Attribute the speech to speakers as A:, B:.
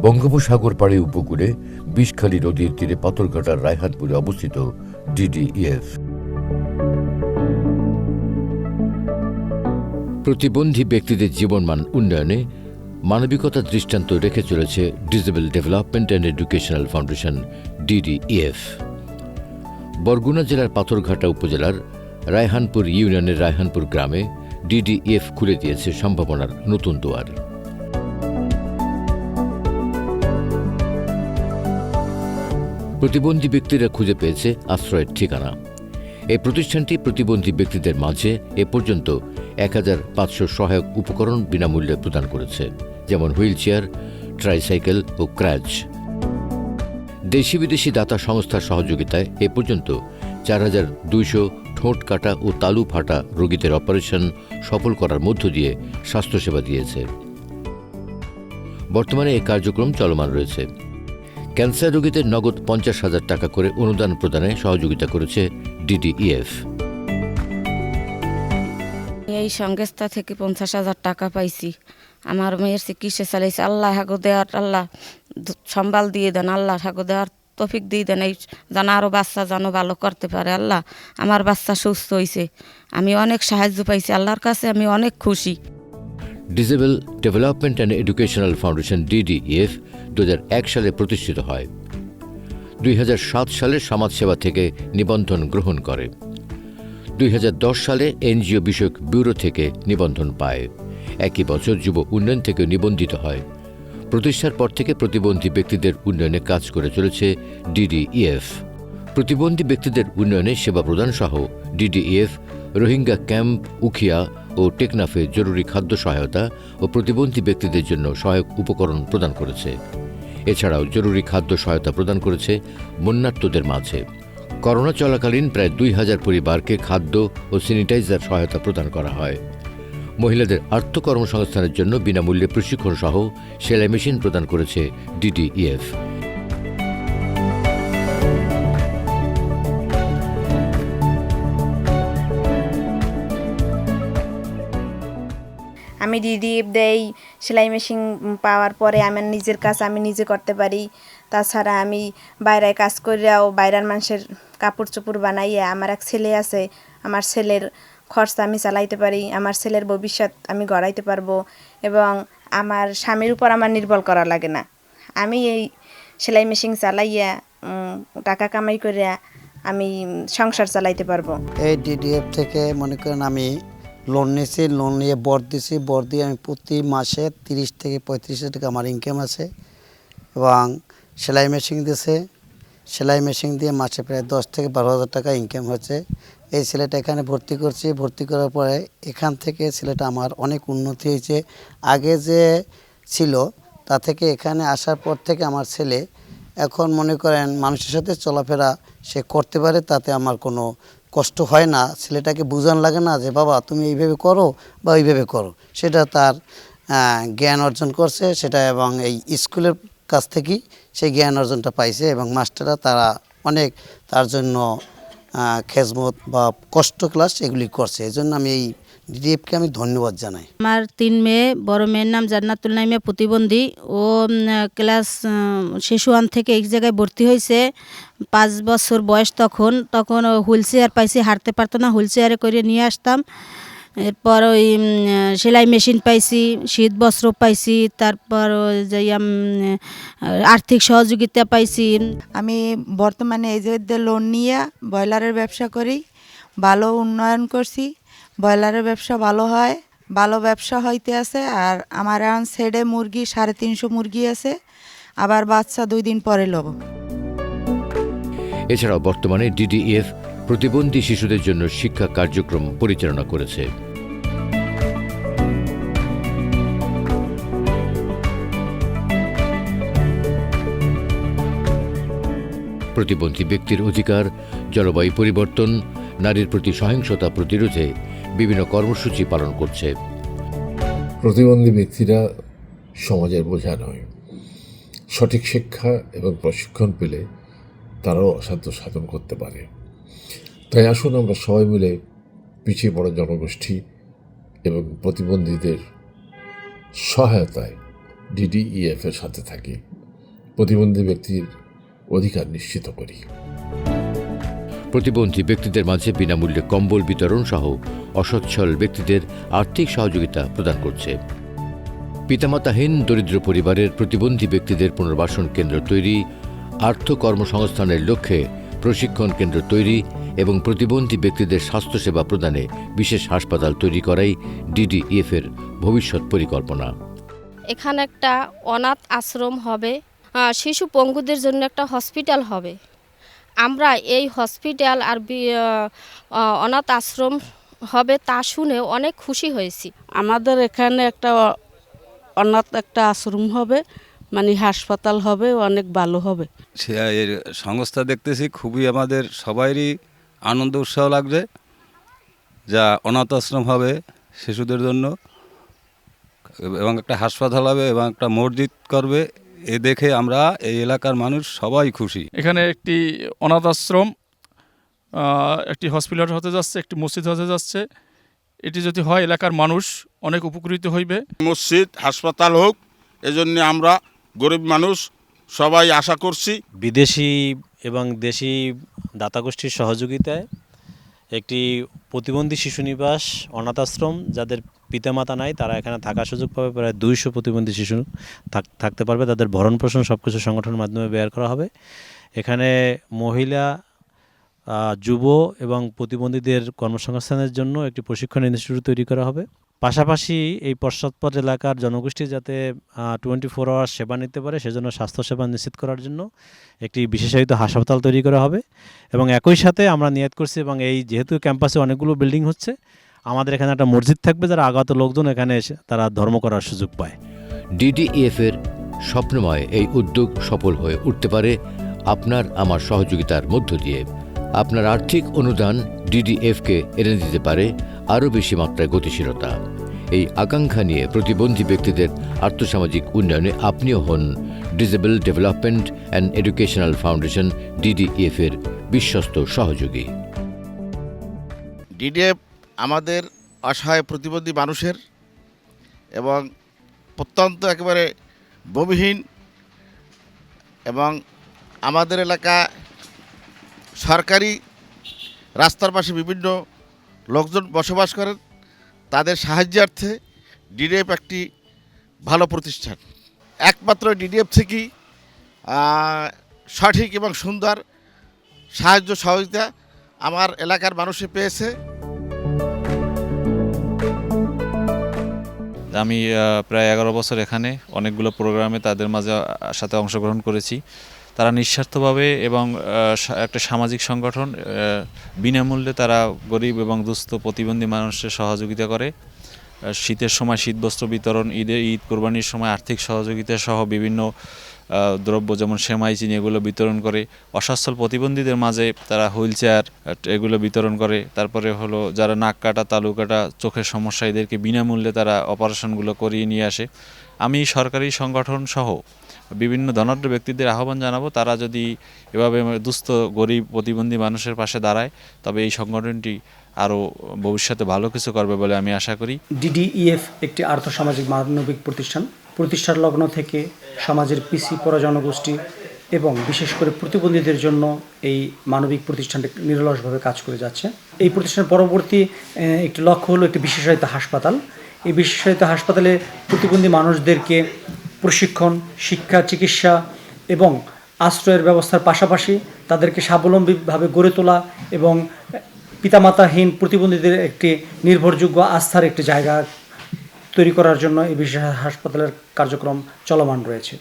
A: বঙ্গোপসাগর পাড়ে উপকূলে বিষখালী নদীর তীরে পাথরঘাটার রায়হানপুরে অবস্থিত ডিডিইএফ। প্রতিবন্ধী ব্যক্তিদের জীবনমান উন্নয়নে মানবিকতার দৃষ্টান্ত রেখে চলেছে disable development and educational foundation DDEF. Barguna জেলার পাথরঘাটা উপজেলার রায়হানপুর ইউনিয়নের রায়হানপুর গ্রামে ডিডিইএফ খুলে দিয়েছে সম্ভাবনার নতুন দুয়ার। প্রতিবন্ধী ব্যক্তিরা খুঁজে পেয়েছে আশ্রয়ের ঠিকানা। এই প্রতিষ্ঠানটি প্রতিবন্ধী ব্যক্তিদের মাঝে এ পর্যন্ত ১৫০০ সহায়ক উপকরণ বিনামূল্যে প্রদান করেছে, যেমন হুইল চেয়ার, ট্রাইসাইকেল ও ক্র্যাচ। দেশি বিদেশি দাতা সংস্থার সহযোগিতায় এ পর্যন্ত ৪,২০০ ঠোঁট কাটা ও তালু ফাটা রোগীদের অপারেশন সফল করার মধ্য দিয়ে স্বাস্থ্যসেবা দিয়েছে। বর্তমানে এই কার্যক্রম চলমান রয়েছে। ক্যান্সার রোগীদের নগদ ৫০,০০০ টাকা করে অনুদান প্রদানে সহযোগিতা করেছে ডিডিইএফ।
B: এই সংস্থা থেকে ৫০,০০০ টাকা পাইছি। আমার মেয়ের চিকিৎসা চালাইছে। আল্লাহ হাগো দেওয়ার, আল্লাহ সম্বল দিয়ে দেন, আল্লাহ হাগো দেওয়ার তৌফিক দিয়ে দেন। এই যেন আরও বাচ্চা যেন ভালো করতে পারে। আল্লাহ, আমার বাচ্চা সুস্থ হয়েছে, আমি অনেক সাহায্য পাইছি। আল্লাহর কাছে আমি অনেক খুশি।
A: Disable development and educational foundation DDEF ২০০১ সালে প্রতিষ্ঠিত হয়। ২০০৭ সালে সমাজসেবা থেকে নিবন্ধন গ্রহণ করে। ২০১০ সালে এনজিও বিষয়ক ব্যুরো থেকে নিবন্ধন পায়। একই বছর যুব উন্নয়ন থেকে নিবন্ধিত হয়। প্রতিষ্ঠার পর থেকে প্রতিবন্ধী ব্যক্তিদের উন্নয়নে কাজ করে চলেছে ডিডিইএফ। প্রতিবন্ধী ব্যক্তিদের উন্নয়নে সেবা প্রদান সহ ডিডিইএফ রোহিঙ্গা ক্যাম্প, উখিয়া ও টেকনাফে জরুরি খাদ্য সহায়তা ও প্রতিবন্ধী ব্যক্তিদের জন্য সহায়ক উপকরণ প্রদান করেছে। এছাড়াও জরুরি খাদ্য সহায়তা প্রদান করেছে বন্যার্তদের মাঝে। করোনা চলাকালীন প্রায় ২,০০০ পরিবারকে খাদ্য ও স্যানিটাইজার সহায়তা প্রদান করা হয়। মহিলাদের আত্মকর্মসংস্থানের জন্য বিনামূল্যে প্রশিক্ষণ সহ সেলাই মেশিন প্রদান করেছে ডিডিইএফ।
C: আমি ডিডিইএফ দেই সেলাই মেশিন পাওয়ার পরে আমার নিজের কাজ আমি নিজে করতে পারি। তাছাড়া আমি বাইরে কাজ করিয়াও বাইরের মানুষের কাপড় চোপড় বানাইয়া, আমার এক ছেলে আছে, আমার ছেলের খরচা আমি চালাইতে পারি, আমার ছেলের ভবিষ্যৎ আমি গড়াইতে পারবো এবং আমার স্বামীর উপর আমার নির্ভর করা লাগে না। আমি এই সেলাই মেশিন চালাইয়া টাকা কামাই করিয়া আমি সংসার চালাইতে পারবো।
D: এই ডিডিএফ থেকে মনে করেন আমি লোন নিয়েছি, লোন নিয়ে বর দিয়েছি। বর দিয়ে আমি প্রতি মাসে ৩০ থেকে ৩৫,০০০ টাকা আমার ইনকাম আছে এবং সেলাই মেশিন দিয়েছে। সেলাই মেশিন দিয়ে মাসে প্রায় ১০ থেকে ১২,০০০ টাকা ইনকাম হচ্ছে। এই ছেলেটা এখানে ভর্তি করছি। ভর্তি করার পরে এখান থেকে ছেলেটা আমার অনেক উন্নতি হয়েছে। আগে যে ছিল তা থেকে এখানে আসার পর থেকে আমার ছেলে এখন মনে করেন মানুষের সাথে চলাফেরা সে করতে পারে, তাতে আমার কোনো কষ্ট হয় না। ছেলেটাকে বোঝান লাগে না যে বাবা তুমি এইভাবে করো বা ওইভাবে করো। সেটা তার জ্ঞান অর্জন করছে সেটা, এবং এই স্কুলের কাছ থেকেই সেই জ্ঞান অর্জনটা পাইছে এবং মাস্টাররা তারা অনেক তার জন্য খেজমত বা কষ্ট ক্লাস এগুলি করছে। এই জন্য আমি এই ডিডিএফকে আমি ধন্যবাদ জানাই।
E: আমার ৩ মেয়ে, বড় মেয়ের নাম জান্নাতুল নাইমা, প্রতিবন্ধী। ও ক্লাস শিশু 1 থেকে এক জায়গায় ভর্তি হয়েছে। 5 বছর বয়স তখন ও হুইল চেয়ার পাইছি, হাঁটতে পারতো না, হুইল চেয়ারে করে নিয়ে আসতাম। এরপর ওই সেলাই মেশিন পাইছি, শীত বস্ত্র পাইছি, তারপর যে আর্থিক সহযোগিতা পাইছি।
F: আমি বর্তমানে এই যে লোন নিয়ে ব্রয়লারের ব্যবসা করি, ভালো উন্নয়ন করছি। ব্রয়লারের ব্যবসা ভালো হয়, ভালো ব্যবসা হইতে আছে। আর আমার এখন ছেড়ে মুরগি 350 মুরগি আছে, আবার বাচ্চা 2 দিন পরে লব।
A: এছাড়াও বর্তমানে ডিডিইএফ প্রতিবন্ধী শিশুদের জন্য শিক্ষা কার্যক্রম পরিচালনা করেছে। প্রতিবন্ধী ব্যক্তির অধিকার, জলবায়ু পরিবর্তন, নারীর প্রতি সহিংসতা প্রতিরোধে বিভিন্ন কর্মসূচি পালন করছে।
G: প্রতিবন্ধী ব্যক্তিরা সমাজের বোঝা নয়। সঠিক শিক্ষা এবং প্রশিক্ষণ পেলে তারাও অসাধ্য সাধন করতে পারে। তাই আসুন আমরা সবাই মিলে পিছিয়ে পড়া জনগোষ্ঠী এবং প্রতিবন্ধীদের সহায়তায় ডিডিইএফ এর সাথে থাকি। প্রতিবন্ধী ব্যক্তির অধিকার নিশ্চিত করি।
A: প্রতিবন্ধী ব্যক্তিদের মাঝে বিনামূল্যে কম্বল বিতরণ সহ অসচ্ছল ব্যক্তিদের আর্থিক সহযোগিতা প্রদান করছে। পিতামাতাহীন দরিদ্র পরিবারের প্রতিবন্ধী ব্যক্তিদের পুনর্বাসন কেন্দ্র তৈরি, আর্থ কর্মসংস্থানের লক্ষ্যে প্রশিক্ষণ কেন্দ্র তৈরি এবং প্রতিবন্ধী ব্যক্তিদের স্বাস্থ্যসেবা প্রদানে বিশেষ হাসপাতাল তৈরি করাই ডিডিইএফ এর ভবিষ্যৎ পরিকল্পনা।
H: এখানে একটা অনাথ আশ্রম হবে, শিশু পঙ্গুদের জন্য একটা হসপিটাল হবে। আমরা এই হসপিটাল আর অনাথ আশ্রম হবে তা শুনে অনেক খুশি হয়েছি।
I: আমাদের এখানে একটা অনাথ একটা আশ্রম হবে, মানে হাসপাতাল হবে, অনেক ভালো হবে।
J: এর সংস্থা দেখতেছি খুবই আমাদের সবারই আনন্দ উৎসাহ লাগছে, যা অনাথ আশ্রম হবে শিশুদের জন্য এবং একটা হাসপাতাল হবে এবং একটা মসজিদ করবে। এ দেখে আমরা এই এলাকার মানুষ সবাই খুশি।
K: এখানে একটি অনাথ আশ্রম, একটি হসপিটাল হতে যাচ্ছে, একটি মসজিদ হতে যাচ্ছে। এটি যদি হয় এলাকার মানুষ অনেক উপকৃত হইবে।
L: মসজিদ হাসপাতাল হোক, এজন্য আমরা গরিব মানুষ সবাই আশা করছি।
M: বিদেশি এবং দেশি দাতাগোষ্ঠীর সহযোগিতায় একটি প্রতিবন্ধী শিশু নিবাস অনাথ আশ্রম, যাদের পিতামাতা নাই তারা এখানে থাকার সুযোগ পাবে। প্রায় 200 প্রতিবন্ধী শিশু থাকতে পারবে, তাদের ভরণ পোষণ সব কিছু সংগঠনের মাধ্যমে ব্যয় করা হবে। এখানে মহিলা, যুব এবং প্রতিবন্ধীদের কর্মসংস্থানের জন্য একটি প্রশিক্ষণ ইনস্টিটিউট তৈরি করা হবে। পাশাপাশি এই পশ্চাৎপদ এলাকার জনগোষ্ঠী যাতে 24 আওয়ার সেবা নিতে পারে, সেজন্য স্বাস্থ্যসেবা নিশ্চিত করার জন্য একটি বিশেষায়িত হাসপাতাল তৈরি করা হবে। এবং একই সাথে আমরা নিয়ত করছি, এবং এই যেহেতু ক্যাম্পাসে অনেকগুলো বিল্ডিং হচ্ছে, আমাদের এখানে একটা মসজিদ থাকবে, যারা আগত লোকজন এখানে এসে তারা ধর্ম করার সুযোগ পায়।
A: ডিডিইএফ এর স্বপ্নময় এই উদ্যোগ সফল হয়ে উঠতে পারে আপনার আমার সহযোগিতার মধ্য দিয়ে। আপনার আর্থিক অনুদান ডিডিএফকে এনে দিতে পারে আরও বেশি মাত্রায় গতিশীলতা। এই আকাঙ্ক্ষা নিয়ে প্রতিবন্ধী ব্যক্তিদের আর্থসামাজিক উন্নয়নে আপনিও হন disable development and educational foundation DDF এর বিশ্বস্ত সহযোগী।
L: ডিডিএফ আমাদের অসহায় প্রতিবন্ধী মানুষের এবং প্রত্যন্ত একেবারে ভূমিহীন এবং আমাদের এলাকা সরকারি রাস্তার পাশে বিভিন্ন লোকজন বসবাস করেন, তাদের সাহায্যার্থে ডিডিএফ একটি ভালো প্রতিষ্ঠান। একমাত্র ডিডিএফ থেকেই সঠিক এবং সুন্দর সাহায্য সহযোগিতা আমার এলাকার মানুষে পেয়েছে।
N: আমি প্রায় 11 বছর এখানে অনেকগুলো প্রোগ্রামে তাদের মাঝে সাথে অংশগ্রহণ করেছি। তারা নিঃস্বার্থভাবে এবং একটা সামাজিক সংগঠন, বিনামূল্যে তারা গরিব এবং দুস্থ প্রতিবন্ধী মানুষের সহযোগিতা করে। শীতের সময় শীতবস্ত্র বিতরণ, ঈদ কোরবানির সময় আর্থিক সহযোগিতা সহ বিভিন্ন দ্রব্য যেমন সেমাই, চিনি এগুলো বিতরণ করে। অসচ্ছল প্রতিবন্ধীদের মাঝে তারা হুইল চেয়ার এগুলো বিতরণ করে। তারপরে হলো যারা নাক কাটা, তালু কাটা, চোখের সমস্যা, এদেরকে বিনামূল্যে তারা অপারেশনগুলো করিয়ে নিয়ে আসে। আমি সরকারি সংগঠন সহ বিভিন্ন ধনাঢ্য ব্যক্তিদের আহ্বান জানাবো, তারা যদি এভাবে দুস্থ গরিব প্রতিবন্ধী মানুষের পাশে দাঁড়ায়, তবে এই সংগঠনটি আরও ভবিষ্যতে ভালো কিছু করবে বলে আমি আশা করি।
O: ডিডিইএফ একটি আর্থসামাজিক মানবিক প্রতিষ্ঠান। প্রতিষ্ঠার লগ্ন থেকে সমাজের পিছিয়ে পড়া জনগোষ্ঠী এবং বিশেষ করে প্রতিবন্ধীদের জন্য এই মানবিক প্রতিষ্ঠানটি নিরলসভাবে কাজ করে যাচ্ছে। এই প্রতিষ্ঠানের পরবর্তী একটি লক্ষ্য হলো একটি বিশেষায়িত হাসপাতাল। এই বিশেষায়িত হাসপাতালে প্রতিবন্ধী মানুষদেরকে প্রশিক্ষণ, শিক্ষা, চিকিৎসা এবং আশ্রয়ের ব্যবস্থার পাশাপাশি তাদেরকে স্বাবলম্বীভাবে গড়ে তোলা এবং পিতামাতাহীন প্রতিবন্ধীদের একটি নির্ভরযোগ্য আস্থার একটি জায়গা তৈরি করার জন্য এই বিশেষ হাসপাতালের কার্যক্রম চলমান রয়েছে।